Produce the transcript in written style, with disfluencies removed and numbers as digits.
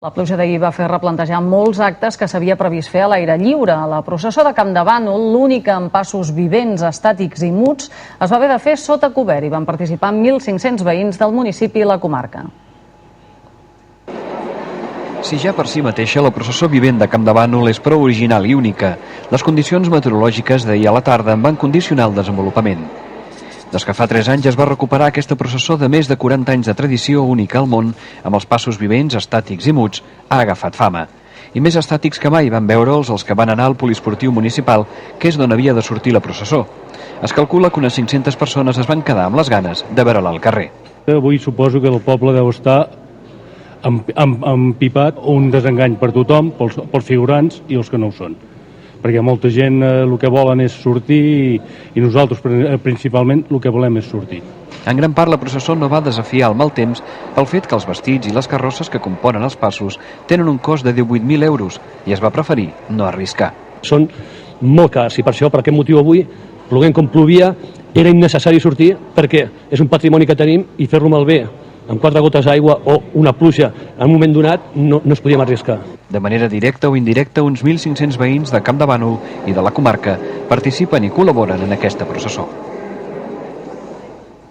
La pluja d'ahir va fer replantejar molts actes que s'havia previst fer a l'aire lliure. A la processó de Campdevànol, l'única amb passos vivents, estàtics i muts, es va haver de fer sota cobert i van participar 1.500 veïns del municipi i la comarca. Si ja per si mateixa la processó vivent de Campdevànol és prou original i única, les condicions meteorològiques d'ahir a la tarda en van condicionar el desenvolupament. Des que fa 3 anys es va recuperar aquesta processó de més de 40 anys de tradició única al món, amb els passos vivents, estàtics i muts, ha agafat fama. I més estàtics que mai van veure'ls els que van anar al poliesportiu municipal, que és d'on havia de sortir la processó. Es calcula que unes 500 persones es van quedar amb les ganes de veure-la al carrer. Avui suposo que el poble deu estar empipat, un desengany per tothom, pels figurants i els que no ho són. Perquè molta gent el que volen és sortir i nosaltres principalment el que volem és sortir. En gran part la processó no va desafiar el mal temps pel fet que els vestits i les carrosses que componen els passos tenen un cost de 18.000 euros i es va preferir no arriscar. Són molt cars i per això, per aquest motiu avui, ploguent com plovia, era innecessari sortir perquè és un patrimoni que tenim i fer-lo malbé amb 4 gotes d'aigua o una pluja en un moment donat no es podíem arriscar. De manera directa o indirecta, uns 1.500 veïns de Campdevànol i de la comarca participen i col·laboren en aquesta processó.